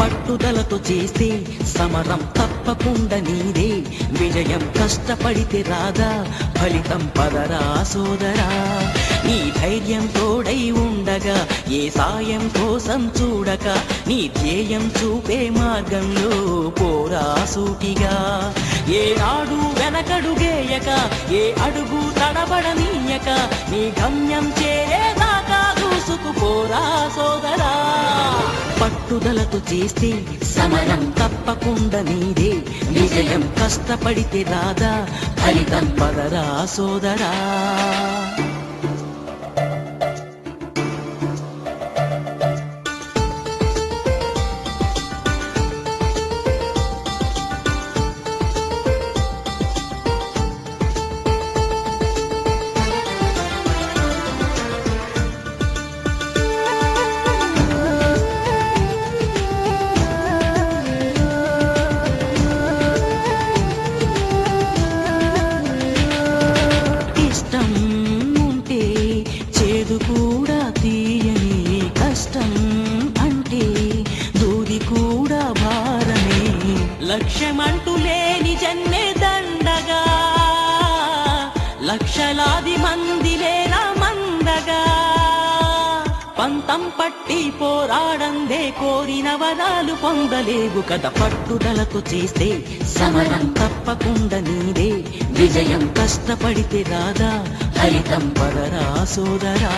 పట్టుదలతో చేస్తే సమరం తప్పకుండా నీదే విజయం. కష్టపడితే రాదా ఫలితం పదరా సోదరా. నీ ధైర్యం తోడై ఉండగా ఏ సాయం కోసం చూడక నీ ధ్యేయం చూపే మార్గంలో పోరా సూటిగా. ఏ నాడు వెనకడుగేయక ఏ అడుగు తడబడనీయక నీ గమ్యం చేరేదాకా దూసుకుపోరా సోదరా. పట్టుదలతో చేస్తే సమరం తప్పకుండా నీదే విజయం. కష్టపడితే రాదా ఫలితం పదరా సోదరా. కూడా తీయని కష్టం అంటే దూది కూడా భారమే. లక్ష్యమంటూ లేని జన్మే దండగా లక్షలాది మంది లేనా మందగా. పంతం పట్టి పోరాడందే కోరిన వరాలు పొందలేవు కదా. పట్టుదలతో చేస్తే సమరం తప్పకుండా నీదే విజయం. కష్టపడితే రాదా ఫలితం పదరా సోదరా.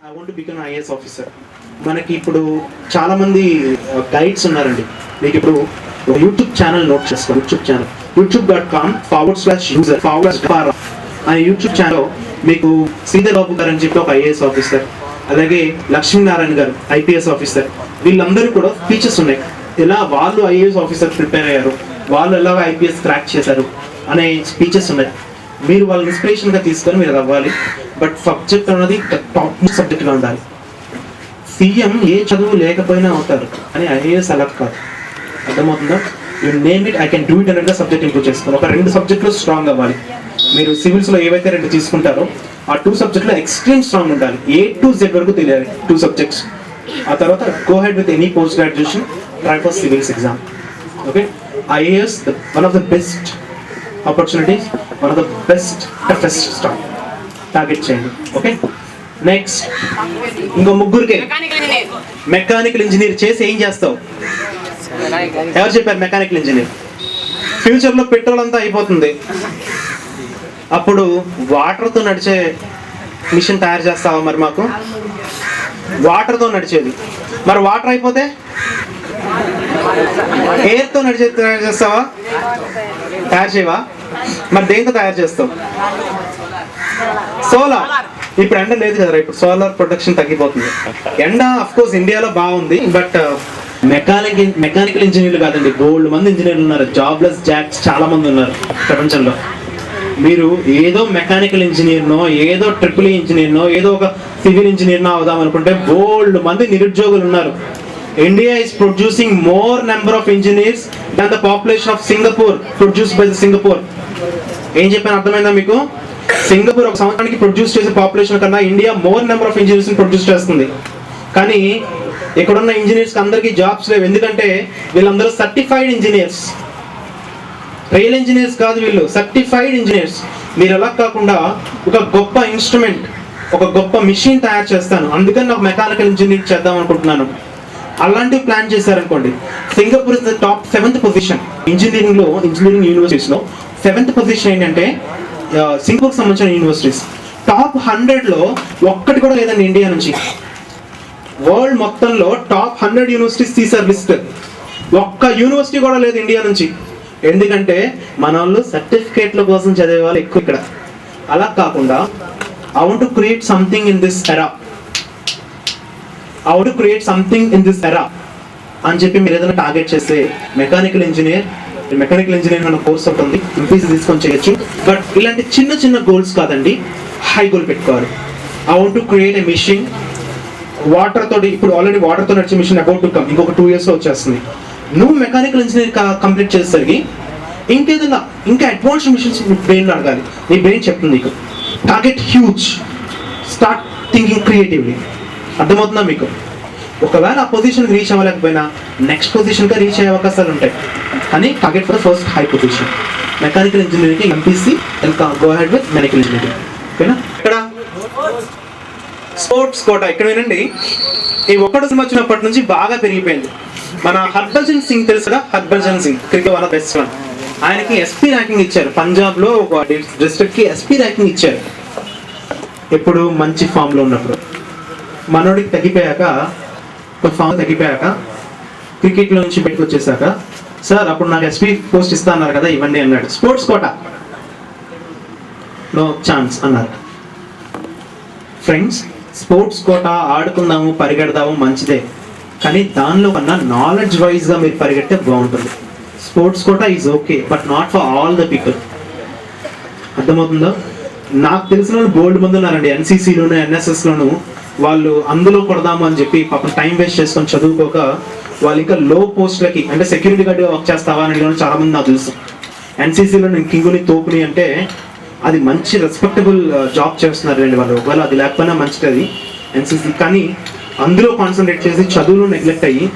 I want to become an IAS officer. మనకి ఇప్పుడు చాలా మంది గైడ్స్ ఉన్నారండి. మీకు ఇప్పుడు యూట్యూబ్ ఛానల్ నోట్ చేసుకోండి. youtube.com/user/para ఆ యూట్యూబ్ ఛానల్ మీకు శ్రీధర్ బాబు గారు అని చెప్పి ఒక IAS ఆఫీసర్, అలాగే లక్ష్మీనారాయణ గారు IPS ఆఫీసర్, వీళ్ళందరూ కూడా స్పీచెస్ ఉన్నాయి. ఎలా వాళ్ళు IAS ఆఫీసర్ ప్రిపేర్ అయ్యారు, వాళ్ళు ఎలాగ IPS క్రాక్ చేశారు అనే స్పీచెస్ ఉన్నాయి. మీరు వాళ్ళ ఇన్స్పిరేషన్గా తీసుకొని మీరు అవ్వాలి. బట్ సబ్జెక్ట్ అన్నది టాప్ సబ్జెక్ట్గా ఉండాలి. సీఎం ఏ చదువు లేకపోయినా అవుతారు అని IAS అలా కాదు. అర్థమవుతుందా? You name it, I can do it అనేది సబ్జెక్ట్ ఇంప్రూవ్ చేసుకోవాలి. ఒక 2 సబ్జెక్టులు స్ట్రాంగ్ అవ్వాలి. మీరు సివిల్స్లో ఏవైతే 2 తీసుకుంటారో ఆ 2 సబ్జెక్టులో ఎక్స్ట్రీమ్ స్ట్రాంగ్ ఉండాలి. A to Z వరకు తెలియాలి 2 సబ్జెక్ట్స్. ఆ తర్వాత go head with any post graduation, try for civils exam. Okay, IAS one of the best opportunities, one of the best toughest start. Target చేయండి. ఓకే, నెక్స్ట్ ఇంకో ముగ్గురికి mechanical engineer చేసి ఏం చేస్తావు? ఎవరు చెప్పారు మెకానికల్ ఇంజనీర్? ఫ్యూచర్లో పెట్రోల్ అంతా అయిపోతుంది, అప్పుడు వాటర్తో నడిచే మిషన్ తయారు చేస్తావా? మరి మాకు వాటర్తో నడిచేది, మరి వాటర్ అయిపోతే ఎయిర్తో నడిచేది తయారు చేస్తావా? తయారు చేయవా? మరి దేంతో తయారు చేస్తావు? సోలార్. ఇప్పుడు ఎండ లేదు కదా, ఇప్పుడు సోలార్ ప్రొడక్షన్ తగ్గిపోతుంది. ఎండ అఫ్ కోర్స్ ఇండియాలో బాగుంది, బట్ మెకానికల్ ఇంజనీర్లు కాదండి, బోల్డ్ మంది ఇంజనీర్లు ఉన్నారు. జాబ్లెస్ జాక్స్ చాలా మంది ఉన్నారు ప్రపంచంలో. మీరు ఏదో మెకానికల్ ఇంజనీర్నో, ఏదో ట్రిపుల్ ఇంజనీర్నో, ఏదో ఒక సివిల్ ఇంజనీర్నో అవుదాం అనుకుంటే బోల్డ్ మంది నిరుద్యోగులు ఉన్నారు. India is producing more number of engineers than the population of Singapore produced by Singapore. ఏం చెప్పాను అర్థమైందా మీకు? సింగపూర్ ఒక సంవత్సరానికి ప్రొడ్యూస్ చేసే పాపులేషన్ కన్నా India more number of engineers produce చేస్తుంది. కానీ ఇక్కడున్న ఇంజనీర్స్ అందరికీ జాబ్స్ లేవు. ఎందుకంటే వీళ్ళందరూ సర్టిఫైడ్ ఇంజనీర్స్, రియల్ ఇంజనీర్స్ కాదు వీళ్ళు, సర్టిఫైడ్ ఇంజనీర్స్. మీరు అలా కాకుండా ఒక గొప్ప ఇన్స్ట్రుమెంట్, ఒక గొప్ప మిషన్ తయారు చేస్తాను, అందుకని నాకు మెకానికల్ ఇంజనీర్ చేద్దాం అనుకుంటున్నాను, అలాంటివి ప్లాన్ చేశారనుకోండి. Singapore is the top 7th position engineering యూనివర్సిటీస్లో. 7th పొజిషన్ ఏంటంటే సింగపూర్కి సంబంధించిన యూనివర్సిటీస్. టాప్ 100లో ఒక్కటి కూడా లేదండి ఇండియా నుంచి. వరల్డ్ మొత్తంలో టాప్ 100 యూనివర్సిటీస్ తీసారు లిస్ట్, ఒక్క యూనివర్సిటీ కూడా లేదు ఇండియా నుంచి. ఎందుకంటే మన వాళ్ళు సర్టిఫికేట్ల కోసం చదివే వాళ్ళు ఎక్కువ ఇక్కడ. అలా కాకుండా I want to create something in this era, అని చెప్పి మీరు ఏదైనా టార్గెట్ చేస్తే మెకానికల్ ఇంజనీర్ అన్న కోర్స్ ఉంటుంది, ఫీజు తీసుకొని చేయొచ్చు. బట్ ఇలాంటి చిన్న చిన్న గోల్స్ కాదండి, హై గోల్ పెట్టుకోవాలి. I want to create a mission water తోటి. ఇప్పుడు ఆల్రెడీ వాటర్తో నడిచే మిషన్ అబౌట్ టు కమ్, ఇంకొక 2 yearsలో వచ్చేస్తుంది. నువ్వు మెకానికల్ ఇంజనీర్ కంప్లీట్ చేసేసరికి ఇంకేదైనా ఇంకా అడ్వాన్స్ మిషన్స్ మీ బ్రెయిన్లో అడగాలి. మీ బ్రెయిన్ చెప్తుంది నీకు target huge, start thinking creatively. అర్థమవుతుందా మీకు? ఒకవేళ ఆ పొజిషన్కి రీచ్ అవ్వలేకపోయినా నెక్స్ట్ పొజిషన్గా రీచ్ అయ్యే అవకాశాలు ఉంటాయి. కానీ target for first high position. Mechanical engineering MPC go head with mechanical engineering. ఓకేనా? ఇక్కడ స్పోర్ట్స్ కోటా ఇక్కడ వినండి. ఈ ఒక్కడు సినిమా వచ్చినప్పటి నుంచి బాగా పెరిగిపోయింది. మన హర్భజన్ సింగ్ తెలుసు కదా, Harbhajan Singh cricket one of best one. ఆయనకి ఎస్పీ ర్యాంకింగ్ ఇచ్చారు. పంజాబ్లో ఒక డిస్ట్రిక్ట్కి ఎస్పీ ర్యాంకింగ్ ఇచ్చారు. ఎప్పుడు మంచి ఫామ్లో ఉన్నప్పుడు. మనోడికి తగ్గిపోయాక, ఫామ్ తగ్గిపోయాక, క్రికెట్లో నుంచి బయటకు వచ్చేసాక, సార్ అప్పుడు నాకు ఎస్పీ పోస్ట్ ఇస్తా అన్నారు కదా, ఇవ్వండి అన్నాడు. స్పోర్ట్స్ కోటా నో ఛాన్స్ అన్నారు. ఫ్రెండ్స్, స్పోర్ట్స్ కోటా ఆడుకుందాము, పరిగెడదాము మంచిదే, కానీ దానిలో కన్నా నాలెడ్జ్ వైజ్గా మీరు పరిగెడితే బాగుంటుంది. Sports quota is okay, but not for all the people. అర్థమవుతుందో? నాకు తెలిసిన వాళ్ళు బోల్డ్ మంది ఉన్నారండి, ఎన్సీసీలోను ఎన్ఎస్ఎస్లోను. వాళ్ళు అందులో కొడదాము అని చెప్పి పాపం టైం వేస్ట్ చేసుకొని చదువుకోక వాళ్ళు ఇంకా లో పోస్ట్లకి, అంటే సెక్యూరిటీ గార్డ్గా వర్క్ చేస్తావా అని అడిగిన చాలా మంది నాకు తెలుసు. ఎన్సీసీలో నేను కింగుని తోపుని అంటే అది మంచి రెస్పెక్టబుల్ జాబ్ చేస్తున్నారు అండి వాళ్ళు. ఒకవేళ అది లేకపోయినా మంచిది అది ఎన్సీసీ. కానీ అందులో కాన్సన్ట్రేట్ చేసి చదువులో నెగ్లెక్ట్ అయ్యి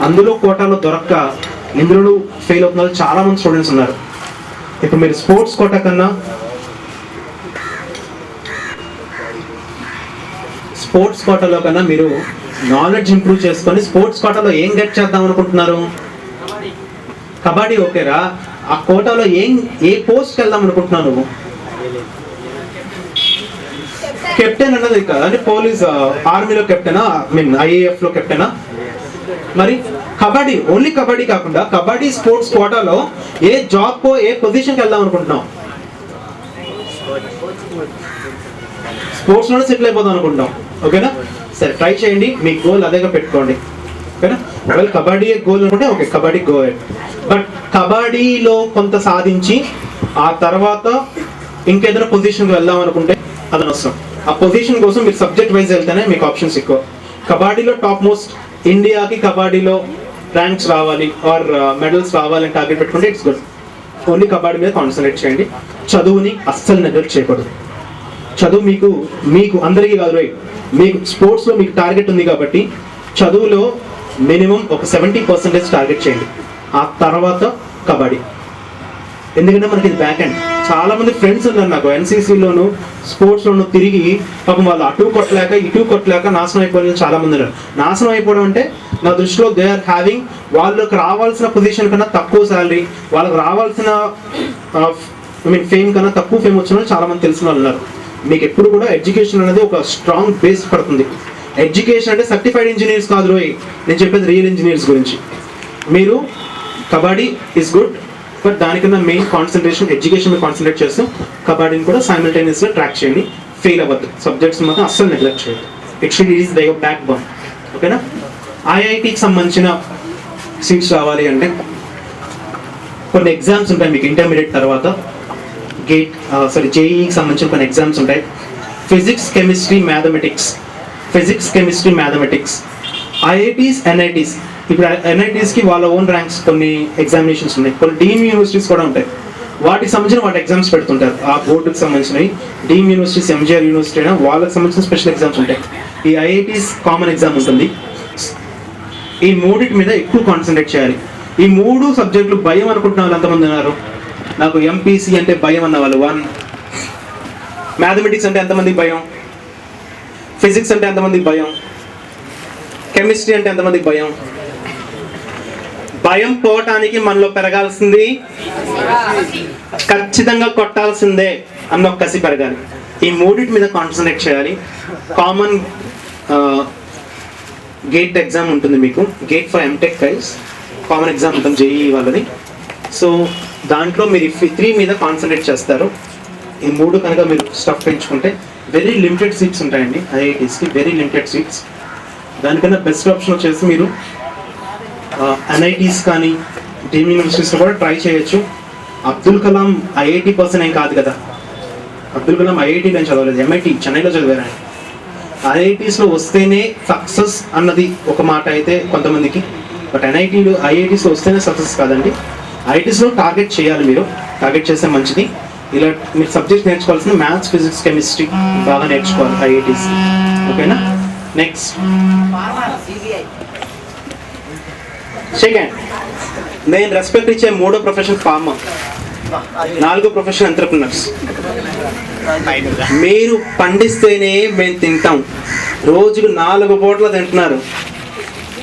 అందులో కోటాలో దొరక్క ఇందులో ఫెయిల్ అవుతున్నారు చాలా మంది స్టూడెంట్స్ ఉన్నారు. ఇప్పుడు మీరు స్పోర్ట్స్ కోటా కన్నా స్పోర్ట్స్ కోటాలో కన్నా మీరు నాలెడ్జ్ ఇంప్రూవ్ చేసుకొని స్పోర్ట్స్ కోటాలో ఏం గెట్ చేద్దాం అనుకుంటున్నారు? కబడ్డీ ఓకేరా, ఆ కోటాలో ఏ పోస్ట్కి వెళ్దాం అనుకుంటున్నావు నువ్వు? కెప్టెన్ అన్నది కాదు అంటే పోలీస్ ఆర్మీలో కెప్టెనా, ఐఏఎఫ్ లో కెప్టెనా? మరి కబడ్డీ, ఓన్లీ కబడ్డీ కాకుండా కబడ్డీ స్పోర్ట్స్ కోటాలో ఏ జాబ్ కో ఏ పొజిషన్కి వెళ్దాం అనుకుంటున్నావు? స్పోర్ట్స్ లోనే సెటిల్ అయిపోదాం అనుకుంటాం. ఓకేనా? సరే, ట్రై చేయండి, మీ గోల్ అదేగా పెట్టుకోండి. ఓకేనా? ఒకవేళ కబడ్డీ గోల్ అనుకుంటే okay, kabaddi go ahead. But కబడ్డీలో కొంత సాధించి ఆ తర్వాత ఇంకేదైనా పొజిషన్కి వెళ్దాం అనుకుంటే అది అవసరం. ఆ పొజిషన్ కోసం మీరు సబ్జెక్ట్ వైజ్ వెళ్తేనే మీకు ఆప్షన్స్ ఎక్కువ. కబడ్డీలో టాప్ మోస్ట్ ఇండియాకి కబడ్డీలో ర్యాంక్స్ రావాలి ఆర్ మెడల్స్ రావాలని టార్గెట్ పెట్టుకుంటే ఇట్స్ గుడ్. ఓన్లీ కబడ్డీ మీద కాన్సన్ట్రేట్ చేయండి. చదువుని అస్సలు నెగ్లెక్ట్ చేయకూడదు. చదువు మీకు అందరికీ కాదు, మీకు స్పోర్ట్స్లో మీకు టార్గెట్ ఉంది కాబట్టి చదువులో మినిమం ఒక 70% టార్గెట్ చేయండి. ఆ తర్వాత కబడ్డీ. ఎందుకంటే మనకి ఇది బ్యాక్ ఎండ్. చాలా మంది ఫ్రెండ్స్ ఉన్నారు నాకు ఎన్సీసీలోను స్పోర్ట్స్లోను తిరిగి పాపం వాళ్ళు అటు కొట్టలేక ఇటు కొట్టలేక నాశనం అయిపోయిన చాలా మంది ఉన్నారు. నాశనం అయిపోవడం అంటే నా దృష్టిలో దే ఆర్ హ్యావింగ్ వాళ్ళకి రావాల్సిన పొజిషన్ కన్నా తక్కువ శాలరీ, వాళ్ళకి రావాల్సిన ఫేమ్ కన్నా తక్కువ ఫేమ్ వచ్చిన వాళ్ళు చాలా మంది తెలిసిన వాళ్ళు ఉన్నారు. మీకు ఎప్పుడు కూడా ఎడ్యుకేషన్ అనేది ఒక స్ట్రాంగ్ బేస్ పడుతుంది. ఎడ్యుకేషన్ అంటే సర్టిఫైడ్ ఇంజనీర్స్ కాదు రోయ్, నేను చెప్పేది రియల్ ఇంజనీర్స్ గురించి. మీరు కబడ్డీ ఈజ్ గుడ్, బట్ దానికన్నా మెయిన్ కాన్సన్ట్రేషన్ ఎడ్యుకేషన్ మీద కాన్సన్ట్రేట్ చేస్తూ కబడ్డీని కూడా సైమల్టేనియస్గా ట్రాక్ చేయండి. ఫెయిల్ అవ్వద్దు, సబ్జెక్ట్స్ మాత్రం అస్సలు నెగ్లెక్ట్ చేయదు. It should is the back bone. ఓకేనా? ఐఐటికి సంబంధించిన సీట్స్ రావాలి అంటే కొన్ని ఎగ్జామ్స్ ఉంటాయి మీకు ఇంటర్మీడియట్ తర్వాత. జేఈకి సంబంధించిన కొన్ని ఎగ్జామ్స్ ఉంటాయి. Physics chemistry mathematics. IITs NITs, ఇప్పుడు ఎన్ఐటీస్కి వాళ్ళ ఓన్ ర్యాంక్స్ కొన్ని ఎగ్జామినేషన్స్ ఉన్నాయి. కొన్ని డీమ్ యూనివర్సిటీస్ కూడా ఉంటాయి, వాటికి సంబంధించిన వాటి ఎగ్జామ్స్ పెడుతుంటారు. ఆ బోర్డుకి సంబంధించినవి డీమ్ యూనివర్సిటీస్, ఎంజిఆర్ యూనివర్సిటీ అయినా వాళ్ళకి సంబంధించిన స్పెషల్ ఎగ్జామ్స్ ఉంటాయి. ఈ ఐఐటీస్ కామన్ ఎగ్జామ్ ఉంటుంది. ఈ మూడింటి మీద ఎక్కువ కాన్సన్ట్రేట్ చేయాలి. ఈ 3 సబ్జెక్టులు భయం అనుకుంటున్న వాళ్ళు ఎంతమంది ఉన్నారు? నాకు ఎంపీసీ అంటే భయం అన్న వాళ్ళు 1, మ్యాథమెటిక్స్ అంటే ఎంతమందికి భయం, ఫిజిక్స్ అంటే ఎంతమందికి భయం, కెమిస్ట్రీ అంటే ఎంతమందికి భయం? భయం పోవటానికి మనలో పెరగాల్సింది ఖచ్చితంగా కొట్టాల్సిందే అన్న ఒక కసి పెరగాలి. ఈ మూడింటి మీద కాన్సన్ట్రేట్ చేయాలి. కామన్ గేట్ ఎగ్జామ్ ఉంటుంది మీకు, GATE for MTech guys common exam ఉంటుంది జేఈ వాళ్ళది. సో దాంట్లో మీరు 3 మీద కాన్సన్ట్రేట్ చేస్తారు. ఈ 3 కనుక మీరు స్టఫ్ పెంచుకుంటే వెరీ లిమిటెడ్ సీట్స్ ఉంటాయండి ఐఐటీస్కి, వెరీ లిమిటెడ్ సీట్స్. దానికన్నా బెస్ట్ ఆప్షన్ వచ్చేసి మీరు ఎన్ఐటీస్ కానీ డీమ్ యూనివర్సిటీస్లో కూడా ట్రై చేయొచ్చు. అబ్దుల్ కలాం ఐఐటీ పర్సన్ ఏం కాదు కదా. అబ్దుల్ కలాం ఐఐటీలో ఏం చదవలేదు, ఎంఐటీ చెన్నైలో చదివారు. ఐఐటీస్లో వస్తేనే సక్సెస్ అన్నది ఒక మాట అయితే కొంతమందికి, బట్ ఐఐటీస్లో వస్తేనే సక్సెస్ కాదండి. ఐటీస్లో టార్గెట్ చేయాలి, మీరు టార్గెట్ చేస్తే మంచిది. ఇలా మీరు సబ్జెక్ట్స్ నేర్చుకోవాల్సిన మ్యాథ్స్, ఫిజిక్స్, కెమిస్ట్రీ బాగా నేర్చుకోవాలి ఐఐటీస్. ఓకేనా? నెక్స్ట్ సెకండ్, నేను రెస్పెక్ట్ ఇచ్చే 3వ ప్రొఫెషన్ ఫార్మర్, 4వ ప్రొఫెషన్ ఎంటర్‌ప్రెన్యూర్స్. మీరు పండిస్తేనే మేము తింటాం. రోజుకు 4 పూటలు తింటున్నారు.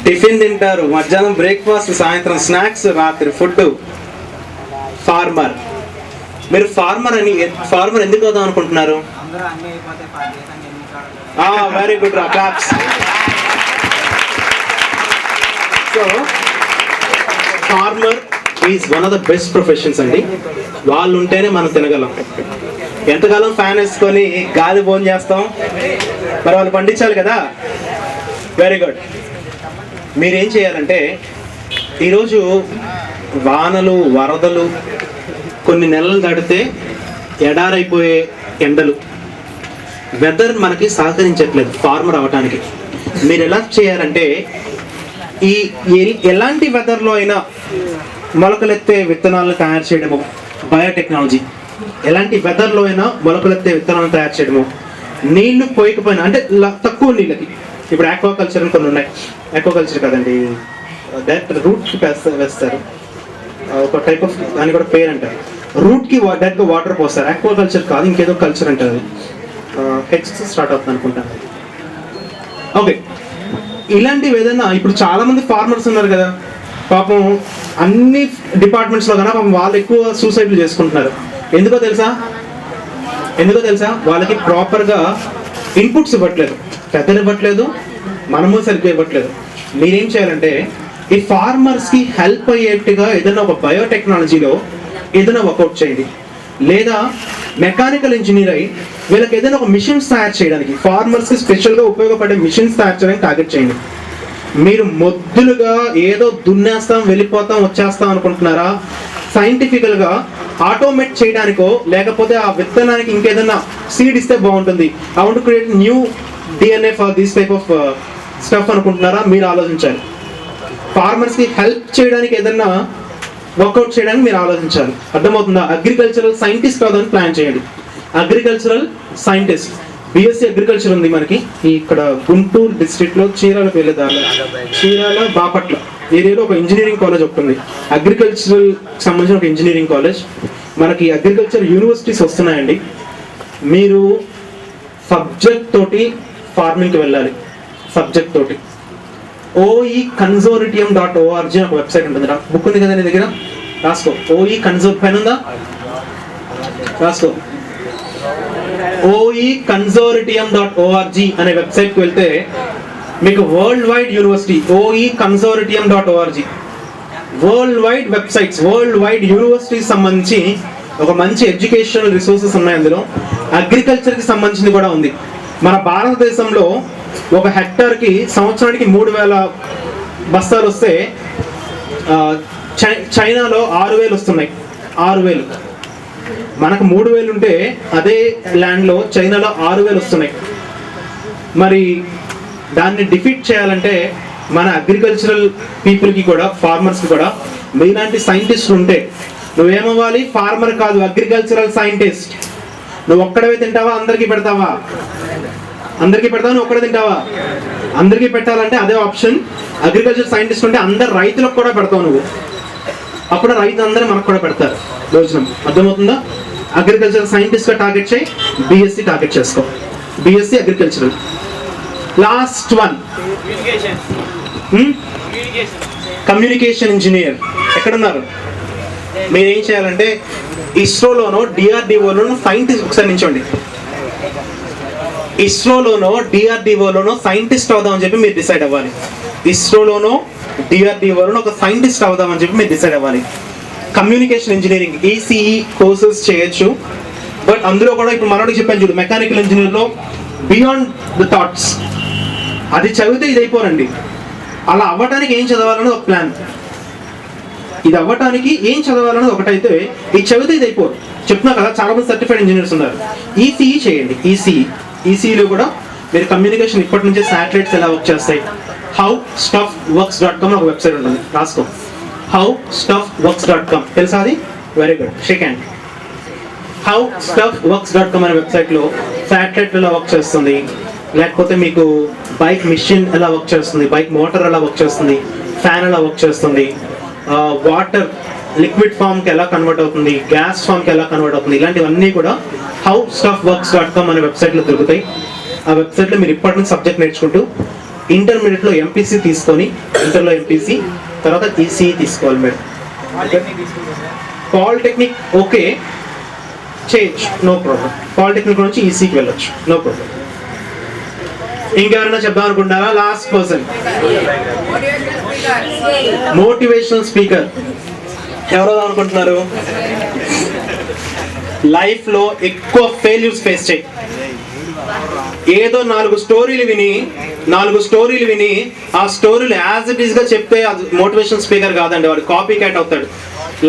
టిఫిన్ తింటారు, మధ్యాహ్నం బ్రేక్ఫాస్ట్, సాయంత్రం స్నాక్స్, రాత్రి ఫుడ్. ఫార్మర్. మీరు ఫార్మర్ ఎందుకు అవుదాం అనుకుంటున్నారు? వెరీ గుడ్ రా, claps. So farmer is one of the best professions అండి. వాళ్ళు ఉంటేనే మనం తినగలం. ఎంతకాలం ఫ్యాన్ వేసుకొని గాలి బోన్ చేస్తాం? మరి వాళ్ళు పండించాలి కదా. Very good. మీరేం చేయాలంటే, ఈరోజు వానలు, వరదలు, కొన్ని నెలలు దాటితే ఎడారైపోయే ఎండలు, వెదర్ మనకి సహకరించట్లేదు ఫార్మర్ అవ్వటానికి. మీరు ఎలా చేయాలంటే, ఎలాంటి వెదర్లో అయినా మొలకలెత్తే విత్తనాలను తయారు చేయడము, బయోటెక్నాలజీ. ఎలాంటి వెదర్లో అయినా మొలకలెత్తే విత్తనాలను తయారు చేయడము, నీళ్లు పోయకపోయినా, అంటే తక్కువ నీళ్ళకి. ఇప్పుడు ఆక్వాకల్చర్ కొన్ని ఉన్నాయి. ఆక్వాకల్చర్ కదండి, డైరెక్ట్ రూట్కి వేస్తారు. ఒక టైప్ ఆఫ్, దాని కూడా పేరు అంటారు. రూట్కి డైరెక్ట్గా వాటర్ పోస్తారు. ఆక్వాకల్చర్ కాదు, ఇంకేదో కల్చర్ అంటారు. హెచ్ స్టార్ట్ అవుతుంది అనుకుంటాను. ఓకే, ఇలాంటివి ఏదైనా, ఇప్పుడు చాలా మంది ఫార్మర్స్ ఉన్నారు కదా పాపం, అన్ని డిపార్ట్మెంట్స్లో కన్నా పాపం వాళ్ళు ఎక్కువ సూసైడ్లు చేసుకుంటున్నారు. ఎందుకో తెలుసా? వాళ్ళకి ప్రాపర్గా ఇన్పుట్స్ ఇవ్వట్లేదు, పెద్దలు ఇవ్వట్లేదు, మనము సరిగ్గా ఇవ్వట్లేదు. మీరేం చేయాలంటే, ఈ ఫార్మర్స్కి హెల్ప్ అయ్యేట్టుగా ఏదైనా ఒక బయోటెక్నాలజీలో ఏదైనా వర్కౌట్ చేయండి. లేదా మెకానికల్ ఇంజనీర్ అయి వీళ్ళకి ఏదైనా ఒక మిషన్స్ తయారు చేయడానికి, ఫార్మర్స్కి స్పెషల్గా ఉపయోగపడే మిషన్స్ తయారు చేయడానికి టార్గెట్ చేయండి. మీరు మొద్దులుగా ఏదో దున్నేస్తాం, వెళ్ళిపోతాం, వచ్చేస్తాం అనుకుంటున్నారా? సైంటిఫికల్గా ఆటోమేట్ చేయడానికో, లేకపోతే ఆ విత్తనానికి ఇంకేదైనా సీడ్ ఇస్తే బాగుంటుంది, I want to create new DNA for this type of stuff అనుకుంటున్నారా? మీరు ఆలోచించాలి. ఫార్మర్స్కి హెల్ప్ చేయడానికి ఏదైనా వర్కౌట్ చేయడానికి మీరు ఆలోచించాలి. అర్థమవుతుందా? అగ్రికల్చరల్ సైంటిస్ట్ కాదని ప్లాన్ చేయండి. అగ్రికల్చరల్ సైంటిస్ట్, బిఎస్సి అగ్రికల్చర్ ఉంది మనకి ఇక్కడ గుంటూరు డిస్ట్రిక్ట్లో చీరాలకు వెళ్ళేదాన్ని, చీరాల బాపట్ల ఏరియాలో ఒక ఇంజనీరింగ్ కాలేజ్ ఒకటి ఉంది. అగ్రికల్చరల్ సంబంధించిన ఒక ఇంజనీరింగ్ కాలేజ్. మనకి అగ్రికల్చర్ యూనివర్సిటీస్ వస్తున్నాయండి. మీరు సబ్జెక్ట్ తోటి ఫార్మింగ్కి వెళ్ళాలి. సబ్జెక్ట్ తోటి oeconsortium.org ఒక వెబ్సైట్ ఉంటుంది. బుక్ ఉంది కదా నీ దగ్గర, రాసుకో. పెన్ ఉందా? రాసుకో. oeconsortium.org అనే వెబ్సైట్కి వెళ్తే మీకు world wide university, oeconsortium.org, world wide websites, world wide యూనివర్సిటీకి సంబంధించి ఒక మంచి ఎడ్యుకేషనల్ రిసోర్సెస్ ఉన్నాయి. అందులో అగ్రికల్చర్కి సంబంధించింది కూడా ఉంది. మన భారతదేశంలో ఒక హెక్టార్కి సంవత్సరానికి 3000 బస్తాలు వస్తే, చైనాలో 6000 వస్తున్నాయి. 6000. మనకు 3000 ఉంటే అదే ల్యాండ్లో చైనాలో 6000 వస్తున్నాయి. మరి దాన్ని డిఫీట్ చేయాలంటే మన అగ్రికల్చరల్ పీపుల్కి కూడా, ఫార్మర్స్కి కూడా మీలాంటి సైంటిస్టులు ఉంటే, నువ్వేమవ్వాలి? ఫార్మర్ కాదు, అగ్రికల్చరల్ సైంటిస్ట్. నువ్వు ఒక్కడవే తింటావా? అందరికీ పెడతావా? అందరికీ పెడతావా? నువ్వు ఒక్కడే తింటావా? అందరికీ పెట్టాలంటే అదే ఆప్షన్. అగ్రికల్చర్ సైంటిస్ట్ ఉంటే అందరు రైతులకు కూడా పెడతావు నువ్వు. అప్పుడు రైతులందరూ మనకు కూడా పెడతారు భోజనం. అర్థమవుతుందా? అగ్రికల్చర్ సైంటిస్ట్గా టార్గెట్ చేయి, బిఎస్సి టార్గెట్ చేసుకో. BSc agricultural. Last one, communication engineer. ఎక్కడున్నారు? మీరేం చేయాలంటే, ఇస్రోలోనో డిఆర్డిఓలోనో సైంటిస్ట్, ఒకసారి నించోండి. ఇస్రోలోనో డిఆర్డిఓలోనో సైంటిస్ట్ అవుదామని చెప్పి మీరు డిసైడ్ అవ్వాలి. ఇస్రోలోనో డిఆర్డిఓలోనో ఒక సైంటిస్ట్ అవుదామని చెప్పి మీరు డిసైడ్ అవ్వాలి. కమ్యూనికేషన్ ఇంజనీరింగ్, ఈసీఈ కోర్సెస్ చేయొచ్చు. బట్ అందులో కూడా ఇప్పుడు మనోడికి చెప్పాను చూడు, మెకానికల్ ఇంజనీర్లో బియాండ్ ద థాట్స్, అది చదివితే ఇది అయిపోరండి. అలా అవ్వటానికి ఏం చదవాలన్నది ఒక ప్లాన్. ఇది అవ్వటానికి ఏం చదవాలన్నది ఒకటైతే, ఇది చదివితే ఇది అయిపోరు. చెప్తున్నా కదా, చాలా మంది సర్టిఫైడ్ ఇంజనీర్స్ ఉన్నారు. ఈసీఈ చేయండి. ఈసీఈలో కూడా మీరు కమ్యూనికేషన్, ఇప్పటి నుంచే శాటిలైట్స్ ఎలా వర్క్ చేస్తాయి, howstuffworks.com ఒక వెబ్సైట్ ఉంటుంది, రాసుకో. howstuffworks.com తెలుసా అది? Very good, shake hand. howstuffworks.com అనే వెబ్సైట్లో శాటిలైట్ ఎలా వర్క్ చేస్తుంది, లేకపోతే మీకు బైక్ మిషన్ ఎలా వర్క్ చేస్తుంది, బైక్ మోటార్ ఎలా వర్క్ చేస్తుంది, ఫ్యాన్ ఎలా వర్క్ చేస్తుంది, వాటర్ లిక్విడ్ ఫామ్కి ఎలా కన్వర్ట్ అవుతుంది, గ్యాస్ ఫామ్కి ఎలా కన్వర్ట్ అవుతుంది, ఇలాంటివన్నీ కూడా howstuffworks.com అనే వెబ్సైట్లో దొరుకుతాయి. ఆ వెబ్సైట్లో మీరు ఇప్పటి నుంచి సబ్జెక్ట్ నేర్చుకుంటూ ఇంటర్మీడియట్లో ఎంపీసీ తీసుకొని, ఇంటర్లో ఎంపీసీ తర్వాత ఈసీఈ తీసుకోవాలి మీరు. పాలిటెక్నిక్ ఓకే చేయొచ్చు, నో ప్రాబ్లం. పాలిటెక్నిక్ నుంచి ఈసీకి వెళ్ళొచ్చు, నో ప్రాబ్లం. ఇంకెవరైనా చెప్దాం అనుకుంటున్నారా? లాస్ట్ పర్సన్, మోటివేషనల్ స్పీకర్ ఎవరో అనుకుంటున్నారు? లైఫ్ లో ఎక్కువ ఫెయిల్యూర్స్ ఫేస్ చేయి. ఏదో 4 స్టోరీలు విని ఆ స్టోరీలు యాజ్ ఇట్ ఈస్ గా చెప్తే అది మోటివేషనల్ స్పీకర్ కాదండి, వాడు కాపీ క్యాట్ అవుతాడు.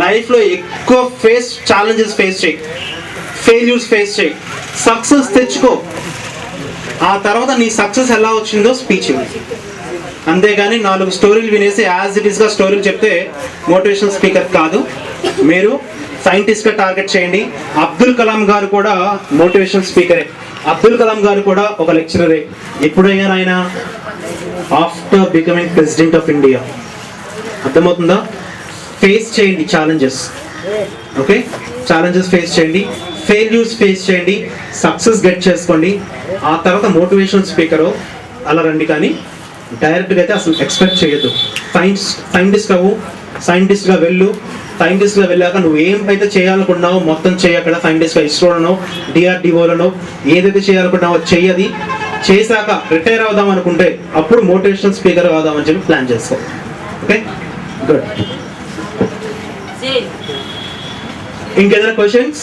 లైఫ్ లో ఎక్కువ ఛాలెంజెస్ ఫేస్ చేయి, ఫెయిల్యూర్స్ ఫేస్ చేయి, సక్సెస్ తెచ్చుకో. ఆ తర్వాత నీ సక్సెస్ ఎలా వచ్చిందో స్పీచ్ ఇవ్వండి. అంతేగాని 4 స్టోరీలు వినేసి యాజ్ ఇట్ ఈస్ గా స్టోరీలు చెప్తే మోటివేషనల్ స్పీకర్ కాదు. మీరు సైంటిస్ట్ గా టార్గెట్ చేయండి. అబ్దుల్ కలాం గారు కూడా మోటివేషనల్ స్పీకరే. అబ్దుల్ కలాం గారు కూడా ఒక లెక్చరరే. ఎప్పుడయ్యారు ఆయన? After becoming president of India. అర్థమవుతుందా? ఫేస్ చేయండి ఛాలెంజెస్, ఓకే? ఛాలెంజెస్ ఫేస్ చేయండి, ఫెయిల్యూర్స్ ఫేస్ చేయండి, సక్సెస్ గెట్ చేసుకోండి. ఆ తర్వాత మోటివేషనల్ స్పీకరు అలా రండి. కానీ డైరెక్ట్గా అయితే అసలు ఎక్స్పెక్ట్ చేయొద్దు. సైంటిస్ట్గా వెళ్ళు. సైంటిస్ట్గా వెళ్ళాక నువ్వు ఏమైతే చేయాలనుకున్నావో మొత్తం చేయి. అక్కడ సైంటిస్ట్గా ఇస్రోలోనో డిఆర్డిఓలోనో ఏదైతే చేయాలనుకున్నావో చెయ్యది. చేశాక రిటైర్ అవుదాం అనుకుంటే అప్పుడు మోటివేషనల్ స్పీకర్ అవుదామని చెప్పి ప్లాన్ చేసుకో. Okay, good. ఇంకేదైనా క్వశ్చన్స్?